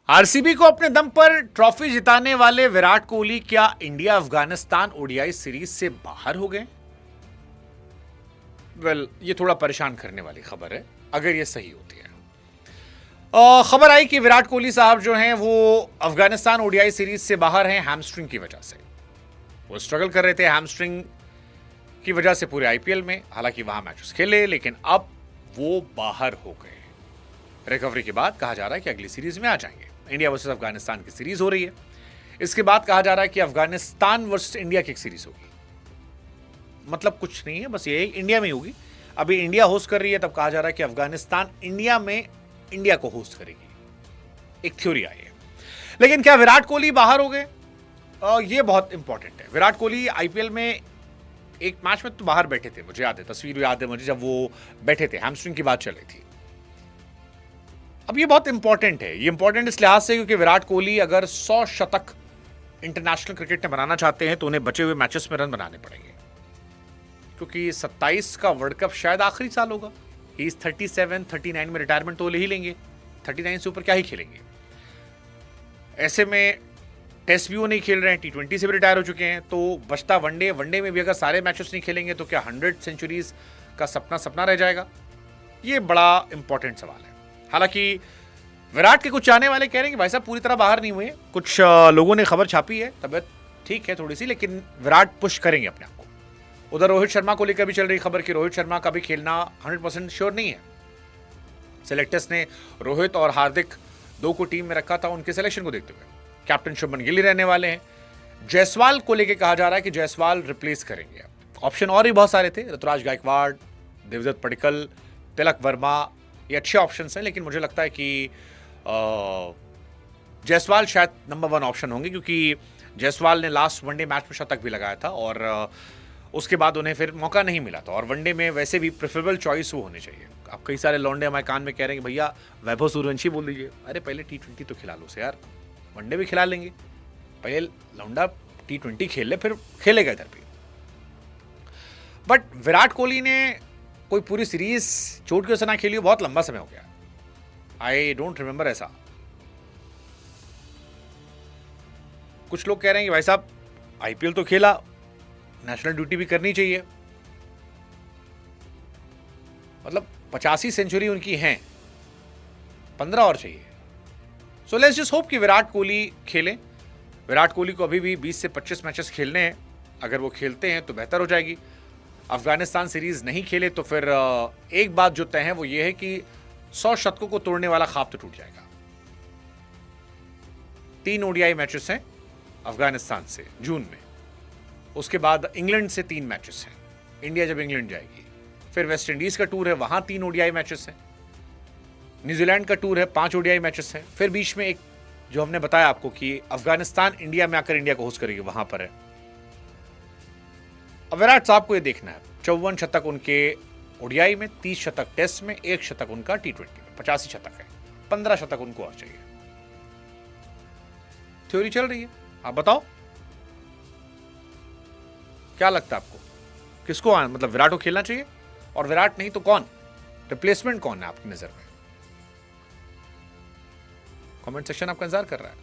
RCB को अपने दम पर ट्रॉफी जिताने वाले विराट कोहली क्या इंडिया अफगानिस्तान ओडीआई सीरीज से बाहर हो गए? ये थोड़ा परेशान करने वाली खबर है अगर ये सही होती है। खबर आई कि विराट कोहली साहब जो हैं वो अफगानिस्तान ओडीआई सीरीज से बाहर हैं हैमस्ट्रिंग की वजह से। वो स्ट्रगल कर रहे थे हैमस्ट्रिंग की वजह से पूरे आईपीएल में, हालांकि वहां मैचेस खेले, लेकिन अब वो बाहर हो गए। रिकवरी के बाद कहा जा रहा है कि अगली सीरीज में आ जाएंगे। इंडिया वर्सेस अफगानिस्तान की सीरीज हो रही है। इसके बाद कहा जा रहा है कि अफगानिस्तान वर्सेस इंडिया की एक सीरीज होगी। मतलब कुछ नहीं है, बस ये इंडिया में ही होगी। अभी इंडिया होस्ट कर रही है, तब कहा जा रहा है कि अफगानिस्तान इंडिया में इंडिया को होस्ट करेगी। एक थ्योरी आई है। लेकिन क्या विराट कोहली बाहर हो गए? ये बहुत इंपॉर्टेंट है। विराट कोहली आईपीएल में एक मैच में तो बाहर बैठे थे, मुझे याद है, तस्वीर याद है मुझे, जब वो बैठे थे, हैमस्ट्रिंग की बात चल रही थी। अब ये बहुत इंपॉर्टेंट है। ये इंपॉर्टेंट इस लिहाज से क्योंकि विराट कोहली अगर 100 शतक इंटरनेशनल क्रिकेट में बनाना चाहते हैं तो उन्हें बचे हुए मैचेस में रन बनाने पड़ेंगे, क्योंकि 27 का वर्ल्ड कप शायद आखिरी साल होगा। ही इज 37, 39 में रिटायरमेंट तो ले ही लेंगे। 39 से ऊपर क्या ही खेलेंगे। ऐसे में टेस्ट भी वो नहीं खेल रहे हैं, T20 से भी रिटायर हो चुके हैं, तो बचता वनडे में भी अगर सारे मैचेस नहीं खेलेंगे तो क्या 100 सेंचुरीज का सपना रह जाएगा? ये बड़ा इंपॉर्टेंट सवाल है। हालांकि विराट के कुछ चाहने वाले कह रहे हैं कि भाई साहब पूरी तरह बाहर नहीं हुए। कुछ लोगों ने खबर छापी है, तबियत ठीक है थोड़ी सी, लेकिन विराट पुश करेंगे अपने आप को। उधर रोहित शर्मा को लेकर भी चल रही खबर कि रोहित शर्मा का भी खेलना 100% श्योर नहीं है। सिलेक्टर्स ने रोहित और हार्दिक दो को टीम में रखा था उनके सिलेक्शन को देखते हुए। कैप्टन शुभमन गिल रहने वाले हैं। जायसवाल को लेकर कहा जा रहा है कि जायसवाल रिप्लेस करेंगे। ऑप्शन और भी बहुत सारे थे, ऋतुराज गायकवाड़, देवदत्त पडिक्कल, तिलक वर्मा, ये अच्छे ऑप्शंस हैं, लेकिन मुझे लगता है कि जायसवाल शायद नंबर 1 ऑप्शन होंगे, क्योंकि जायसवाल ने लास्ट वनडे मैच में शतक भी लगाया था और उसके बाद उन्हें फिर मौका नहीं मिला था। और वनडे में वैसे भी प्रेफरेबल चॉइस वो होनी चाहिए। अब कई सारे लौंडे हमारे कान में कह रहे हैं कि भैया वैभव सूर्यवंशी बोल दीजिए। अरे पहले T20 तो खिला लो से यार, वनडे भी खिला लेंगे। पहले लौंडा T20 खेल ले, फिर खेलेगा इधर भी। बट विराट कोहली ने कोई पूरी सीरीज चोट की वजह से ना खेली, बहुत लंबा समय हो गया। आई डोंट रिमेंबर ऐसा। कुछ लोग कह रहे हैं कि भाई साहब आईपीएल तो खेला, नेशनल ड्यूटी भी करनी चाहिए। मतलब 85 सेंचुरी उनकी हैं, 15 और चाहिए। सो लेट्स जस्ट होप कि विराट कोहली खेलें। विराट कोहली को अभी भी 20 से 25 मैचेस खेलने हैं। अगर वो खेलते हैं तो बेहतर हो जाएगी। अफगानिस्तान सीरीज नहीं खेले तो फिर एक बात जो तय है वो ये है कि 100 शतकों को तोड़ने वाला ख्वाब तो टूट जाएगा। 3 ओडीआई मैचेस हैं अफगानिस्तान से जून में। उसके बाद इंग्लैंड से 3 मैचेस हैं। इंडिया जब इंग्लैंड जाएगी, फिर वेस्ट इंडीज का टूर है, वहां 3 ओडीआई मैचेस हैं। न्यूजीलैंड का टूर है, 5 ओडीआई मैचेस हैं। फिर बीच में एक जो हमने बताया आपको कि अफगानिस्तान इंडिया में आकर इंडिया को होस्ट करेगी, वहां पर है। अब विराट साहब को ये देखना है, 54 शतक उनके ओडीआई में, 30 शतक टेस्ट में, 1 शतक उनका T20 में, 85 शतक है। 15 शतक उनको और चाहिए। थ्योरी चल रही है, आप बताओ क्या लगता है आपको? किसको मतलब विराट को खेलना चाहिए? और विराट नहीं तो कौन, रिप्लेसमेंट कौन है आपकी नजर में? कमेंट सेक्शन आपका इंतजार कर रहा है।